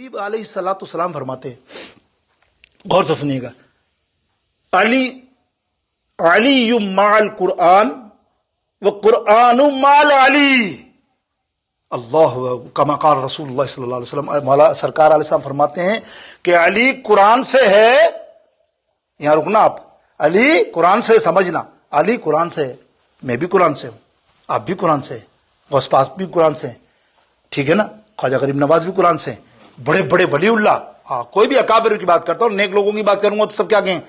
حبیب علیہ الصلوۃ والسلام فرماتے ہیں, غور سے سنیے گا, علی مع القرآن و قرآن مع علی. اللہ کما قال رسول اللہ صلی اللہ علیہ وسلم. مولا سرکار علیہ السلام فرماتے ہیں کہ علی قرآن سے ہے. یہاں رکنا آپ, علی قرآن سے سمجھنا, علی قرآن سے ہے, میں بھی قرآن سے ہوں, آپ بھی قرآن سے ہیں, غوث پاک بھی قرآن سے ہیں, ٹھیک ہے نا, خواجہ غریب نواز بھی قرآن سے ہیں, بڑے بڑے ولی اللہ, کوئی بھی اکابر کی بات کرتا ہوں, نیک لوگوں کی بات کروں گا تو سب کیا کہیں,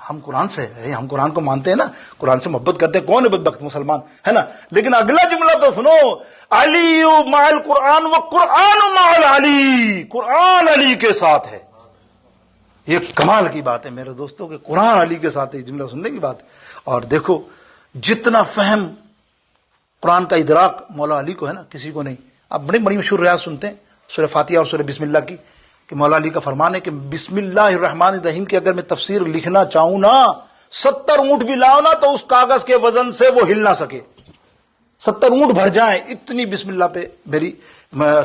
ہم قرآن سے ہیں, ہم قرآن کو مانتے ہیں نا, قرآن سے محبت کرتے ہیں. کون ہے بدبخت مسلمان, ہے نا. لیکن اگلا جملہ تو سنو, علی مع القرآن و قرآن مع علی, قرآن علی کے ساتھ ہے. یہ کمال کی بات ہے میرے دوستوں کہ قرآن علی کے ساتھ ہے, جملہ سننے کی بات ہے. اور دیکھو جتنا فہم قرآن کا ادراک مولا علی کو ہے نا, کسی کو نہیں. آپ بڑی بڑی مشہور ریاض سنتے ہیں سورہ فاتحہ اور سورہ بسم اللہ کی, کہ مولا علی کا فرمان ہے کہ بسم اللہ الرحمن الرحیم کی اگر میں تفسیر لکھنا چاہوں نا, 70 اونٹ بھی لاؤ نا تو اس کاغذ کے وزن سے وہ ہل نہ سکے. 70 اونٹ بھر جائیں اتنی بسم اللہ پہ میری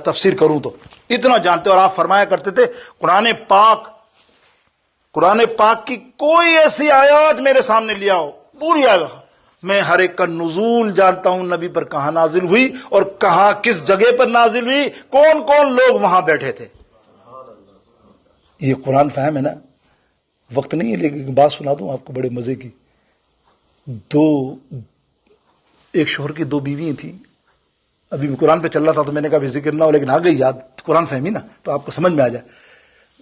تفسیر کروں تو, اتنا جانتے. اور آپ فرمایا کرتے تھے قرآن پاک کی کوئی ایسی آیات میرے سامنے لے آؤ, پوری آیات, میں ہر ایک کا نزول جانتا ہوں, نبی پر کہاں نازل ہوئی اور کہاں کس جگہ پر نازل ہوئی, کون کون لوگ وہاں بیٹھے تھے. یہ قرآن فہم ہے نا. وقت نہیں ہے لیکن بات سنا دوں آپ کو بڑے مزے کی. ایک شوہر کی 2 بیویاں تھیں. ابھی قرآن پہ چل رہا تھا تو میں نے کہا بھی ذکر نہ ہو, لیکن آ گئی یاد, قرآن فہمی نا تو آپ کو سمجھ میں آ جائے.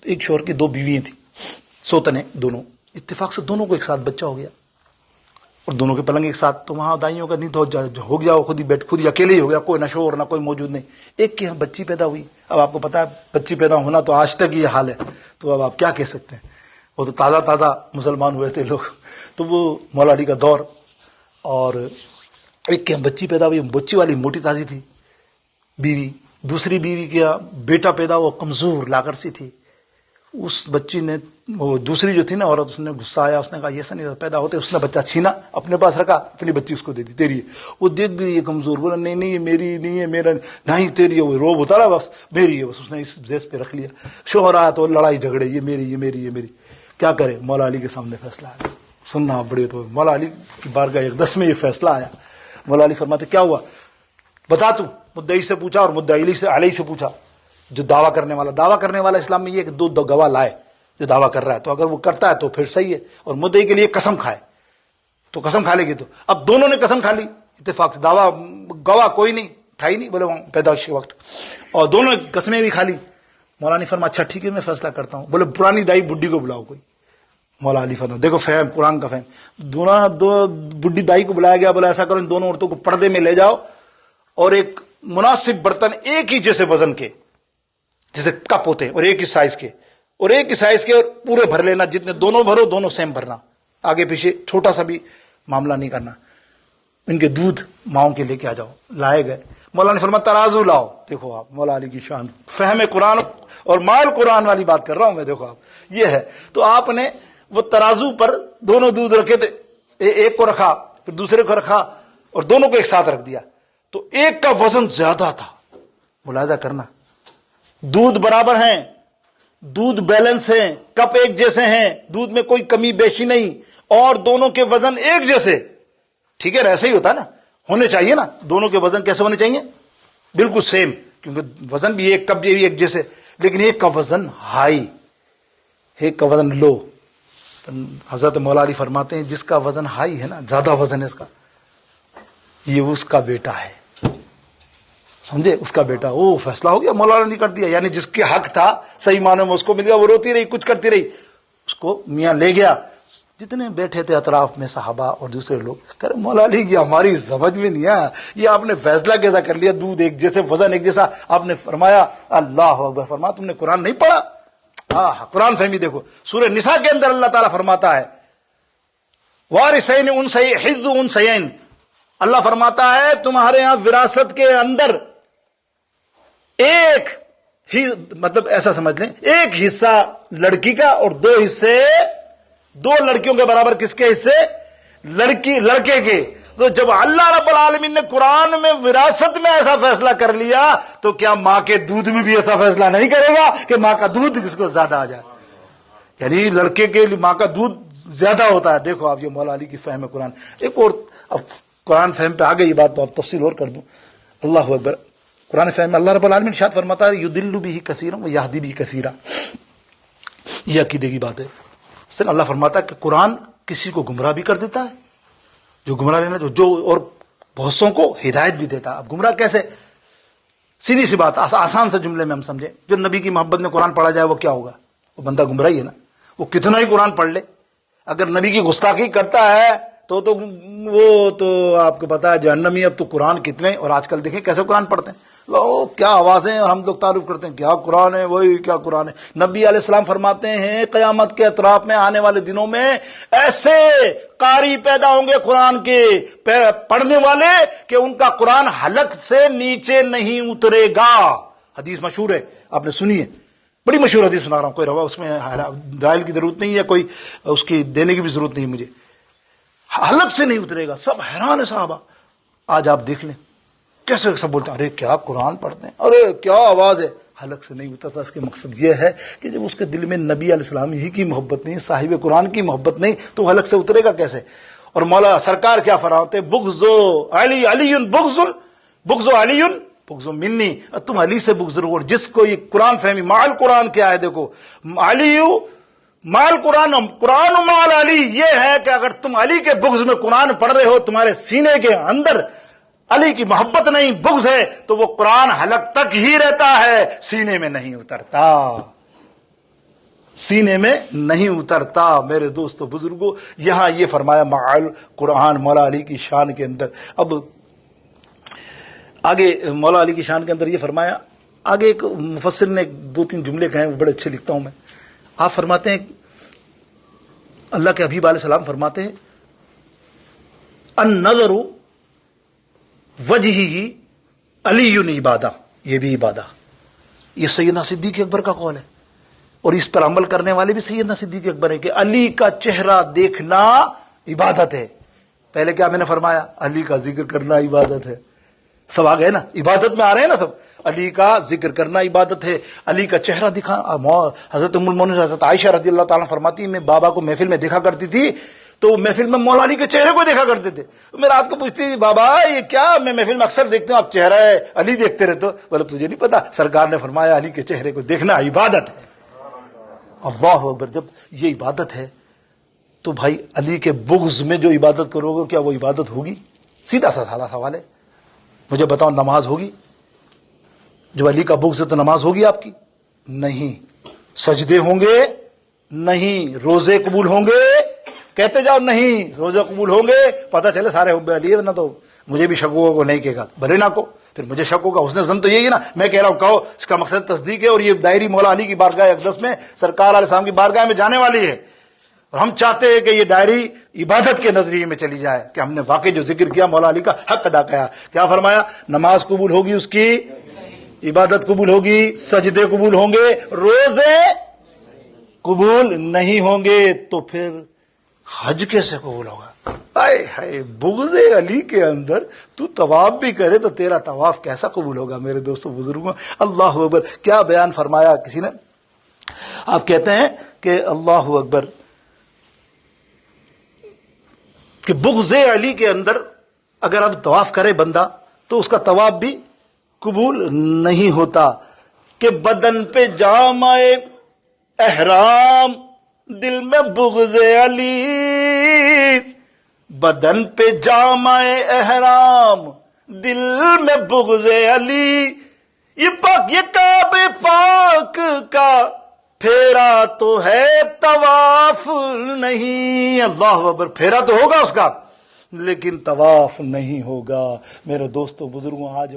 ایک شوہر کی 2 بیویاں تھیں, سوتنے دونوں. اتفاق سے دونوں کو ایک ساتھ بچہ ہو گیا اور دونوں کے پلنگ ایک ساتھ. تو وہاں دائیوں کا نہیں تو ہو گیا, خود ہی اکیلے ہی ہو گیا, کوئی نہ شوہر نہ کوئی موجود نہیں. ایک کے یہاں بچی پیدا ہوئی. اب آپ کو پتا ہے بچی پیدا ہونا تو آج تک یہ حال ہے, تو اب آپ کیا کہہ سکتے ہیں. وہ تو تازہ مسلمان ہوئے تھے لوگ. تو وہ مولا علی کا دور, اور ایک کے یہاں بچی پیدا ہوئی. بچی والی موٹی تازی تھی بیوی. دوسری بیوی کے یہاں بیٹا پیدا ہوا, کمزور لاغر سی تھی. اس بچی نے, وہ دوسری جو تھی نا عورت, اس نے غصہ آیا, اس نے کہا یہ ایسا نہیں پیدا ہوتے. اس نے بچہ چھینا, اپنے پاس رکھا, اپنی بچی اس کو دے دی, تیری ہے. وہ دیکھ بھی یہ کمزور, بولا نہیں یہ میری نہیں ہے, میرا نہیں تیری ہے. وہ روب ہوتا رہا, بس میری ہے, بس اس نے اس زیس پہ رکھ لیا. شوہر آیا تو لڑائی جھگڑے, یہ میری. کیا کرے, مولا علی کے سامنے فیصلہ آیا. سننا آپ بڑے, تو مولا علی کی بارگاہ اقدس میں یہ فیصلہ آیا. مولا علی فرماتے کیا ہوا بتا. تو مدعی سے پوچھا اور مدعی سے علی سے پوچھا, جو دعویٰ کرنے والا اسلام میں یہ کہ 2 گواہ لائے جو دعویٰ کر رہا ہے, تو اگر وہ کرتا ہے تو پھر صحیح ہے, اور مدعی کے لیے قسم کھائے تو قسم کھا لے گی. تو اب دونوں نے قسم کھا لی اتفاق سے. گواہ کوئی نہیں تھا ہی نہیں, بولے وہاں پیدائش کے وقت, اور دونوں نے قسمیں بھی کھا لی. مولا علی فرما اچھا ٹھیک ہے میں فیصلہ کرتا ہوں. بولے پرانی دائی بڈھی کو بلاؤ کوئی. مولا علی فرما دیکھو فہم, قرآن کا فہم. دو بڈھی دائی کو بلایا گیا. بولا ایسا کرو ان دونوں عورتوں کو پردے میں لے جاؤ اور ایک مناسب برتن ایک ہی جیسے وزن کے, جیسے کپ ہوتے ہیں, اور ایک ہی سائز کے, اور پورے بھر لینا. جتنے دونوں بھرو دونوں سیم بھرنا, آگے پیچھے چھوٹا سا بھی معاملہ نہیں کرنا. ان کے دودھ ماؤں کے لے کے آ جاؤ. لائے گئے. مولا نے فرمایا ترازو لاؤ. دیکھو آپ مولا علی کی شان, فہم قرآن اور مال قرآن والی بات کر رہا ہوں میں. دیکھو آپ یہ ہے. تو آپ نے وہ ترازو پر دونوں دودھ رکھے تھے, ایک کو رکھا پھر دوسرے کو رکھا اور دونوں کو ایک ساتھ رکھ دیا. تو ایک کا وزن زیادہ تھا. ملاحظہ کرنا, دودھ برابر ہیں, دودھ بیلنس ہیں, کپ ایک جیسے ہیں, دودھ میں کوئی کمی بیشی نہیں, اور دونوں کے وزن ایک جیسے. ٹھیک ہے, ایسے ہی ہوتا ہے نا, ہونے چاہیے نا. دونوں کے وزن کیسے ہونے چاہیے, بالکل سیم, کیونکہ وزن بھی ایک, کپ بھی ایک جیسے. لیکن ایک کا وزن ہائی, ایک کا وزن لو. تو حضرت مولا علی فرماتے ہیں جس کا وزن ہائی ہے نا, زیادہ وزن ہے اس کا, یہ اس کا بیٹا ہے. سمجھے, اس کا بیٹا. وہ فیصلہ ہو گیا, مولانا نے کر دیا. یعنی جس کے حق تھا صحیح معنوں میں اس کو مل گیا. وہ روتی رہی, کچھ کرتی رہی, اس کو میاں لے گیا. جتنے بیٹھے تھے اطراف میں صحابہ اور دوسرے لوگ, کہہ رہے مولا علی یہ ہماری سمجھ میں نہیں آیا, یہ آپ نے فیصلہ کیسا کر لیا, دودھ ایک جیسے وزن ایک جیسا. آپ نے فرمایا اللہ اکبر, فرمایا تم نے قرآن نہیں پڑھا. قرآن فہمی دیکھو. سورہ نساء کے اندر اللہ تعالیٰ فرماتا ہے وارثین حفظ انثیین. اللہ فرماتا ہے تمہارے ہاں وراثت کے اندر ایک ہی, مطلب ایسا سمجھ لیں, ایک حصہ لڑکی کا اور 2 لڑکیوں کے برابر کس کے حصے, لڑکے کے. تو جب اللہ رب العالمین نے قرآن میں وراثت میں ایسا فیصلہ کر لیا تو کیا ماں کے دودھ میں بھی ایسا فیصلہ نہیں کرے گا کہ ماں کا دودھ کس کو زیادہ آ جائے؟ یعنی لڑکے کے لیے ماں کا دودھ زیادہ ہوتا ہے. دیکھو آپ یہ مولا علی کی فہم قرآن. ایک اور اب قرآن فہم پہ آ گئی بات تو اب تفصیل اور کر دوں. اللہ اکبر. قرآن فہم میں اللہ رب العالمین ارشاد فرماتا ہے یضل بہ کثیرا و یہدی بہ کثیرا. یہ عقیدے کی بات ہے. سن اللہ فرماتا ہے کہ قرآن کسی کو گمراہ بھی کر دیتا ہے, جو گمراہ لینا جو اور بہت سوں کو ہدایت بھی دیتا ہے. اب گمراہ کیسے؟ سیدھی سی بات, آسان سے جملے میں ہم سمجھیں. جو نبی کی محبت میں قرآن پڑھا جائے وہ کیا ہوگا؟ وہ بندہ گمراہ ہی ہے نا. وہ کتنا ہی قرآن پڑھ لے, اگر نبی کی گستاخی کرتا ہے تو وہ تو آپ کو پتا ہے جہنمی. اب تو قرآن کتنے, اور آج کل دیکھیں کیسے قرآن پڑھتے ہیں لوگ, کیا آوازیں, اور ہم لوگ تعارف کرتے ہیں کیا قرآن ہے, وہی کیا قرآن ہے. نبی علیہ السلام فرماتے ہیں قیامت کے اطراف میں آنے والے دنوں میں ایسے قاری پیدا ہوں گے قرآن کے پڑھنے والے کہ ان کا قرآن حلق سے نیچے نہیں اترے گا. حدیث مشہور ہے, آپ نے سنی ہے, بڑی مشہور حدیث سنا رہا ہوں. کوئی روا اس میں دلائل کی ضرورت نہیں ہے, کوئی اس کی دینے کی بھی ضرورت نہیں مجھے. حلق سے نہیں اترے گا. سب حیران ہے صحابہ. آج آپ دیکھ لیں کیسے سب بولتے ہیں ارے کیا قرآن پڑھتے ہیں, ارے کیا آواز ہے. حلق سے نہیں اترتا. اس کے مقصد یہ ہے کہ جب اس کے دل میں نبی علیہ السلام ہی کی محبت نہیں, صاحب قرآن کی محبت نہیں, تو حلق سے اترے گا کیسے؟ اور مولا سرکار کیا فرماتے ہیں بغض علی علی بغض علی بغض منی. تم علی سے بغض رکھو. جس کو یہ قرآن فہمی مال قرآن کیا ہے, دیکھو علی مال قرآن, قرآن مال علی, یہ ہے کہ اگر تم علی کے بغض میں قرآن پڑھ رہے ہو, تمہارے سینے کے اندر علی کی محبت نہیں بغض ہے, تو وہ قرآن حلق تک ہی رہتا ہے, سینے میں نہیں اترتا, سینے میں نہیں اترتا. میرے دوستو بزرگوں, یہاں یہ فرمایا مال قرآن مولا علی کی شان کے اندر. اب آگے مولا علی کی شان کے اندر یہ فرمایا, آگے ایک مفسر نے 2-3 جملے کہے, وہ بڑے اچھے لکھتا ہوں میں. آپ فرماتے ہیں اللہ کے حبیب علیہ السلام فرماتے ہیں النظر وجہہ علی عبادہ. یہ بھی عبادہ. یہ سیدنا صدیق اکبر کا قول ہے, اور اس پر عمل کرنے والے بھی سیدنا صدیق اکبر ہے کہ علی کا چہرہ دیکھنا عبادت ہے. پہلے کیا میں نے فرمایا, علی کا ذکر کرنا عبادت ہے. سب آ گئے نا, عبادت میں آ رہے ہیں نا سب. علی کا ذکر کرنا عبادت ہے, علی کا چہرہ دکھا. حضرت ام المؤمنین حضرت عائشہ رضی اللہ تعالیٰ فرماتی میں بابا کو محفل میں دیکھا کرتی تھی, تو محفل میں مولا علی کے چہرے کو دیکھا کرتے تھے. میں رات کو پوچھتی تھی بابا یہ کیا, میں محفل میں اکثر دیکھتی ہوں آپ چہرہ ہے علی دیکھتے رہتے ہو. بولے تجھے نہیں پتا, سرکار نے فرمایا علی کے چہرے کو دیکھنا عبادت ہے. اللہ اکبر. جب یہ عبادت ہے تو بھائی علی کے بغض میں جو عبادت کرو گے, کیا وہ عبادت ہوگی؟ سیدھا سا سادہ سوال ہے. مجھے بتاؤ نماز ہوگی؟ جب علی کا بغض ہے تو نماز ہوگی آپ کی؟ نہیں. سجدے ہوں گے؟ نہیں. روزے قبول ہوں گے؟ کہتے جاؤ نہیں. روزے قبول ہوں گے؟ پتہ چلے سارے حب علی ہے, ورنہ تو مجھے بھی شک ہوگا کو نہیں کہے گا, بھلے نہ کو, پھر مجھے شک ہوگا. حسن ظن تو یہی ہے نا, میں کہہ رہا ہوں کہو, اس کا مقصد تصدیق ہے. اور یہ دائری مولا علی کی بارگاہ اقدس میں سرکار علیہ السلام کی بارگاہ میں جانے والی ہے, اور ہم چاہتے ہیں کہ یہ ڈائری عبادت کے نظریے میں چلی جائے کہ ہم نے واقعی جو ذکر کیا مولا علی کا حق ادا کیا. کیا فرمایا؟ نماز قبول ہوگی اس کی, عبادت قبول ہوگی, سجدے قبول ہوں گے, روزے قبول نہیں ہوں گے, تو پھر حج کیسے قبول ہوگا؟ ہائے ہائے, بغض علی کے اندر تو طواف بھی کرے تو تیرا طواف کیسا قبول ہوگا؟ میرے دوستوں بزرگوں, اللہ اکبر. کیا بیان فرمایا کسی نے, آپ کہتے ہیں کہ اللہ اکبر کہ بغض علی کے اندر اگر اب طواف کرے بندہ تو اس کا طواف بھی قبول نہیں ہوتا. کہ بدن پہ جامع احرام, دل میں بغض علی, بدن پہ جامع احرام, دل میں بغض علی, یہ پاک یہ کعبے پاک کا پھیرا تو ہے طواف نہیں. اللہ اکبر. پھیرا تو ہوگا اس کا لیکن طواف نہیں ہوگا. میرے دوستوں بزرگوں, آج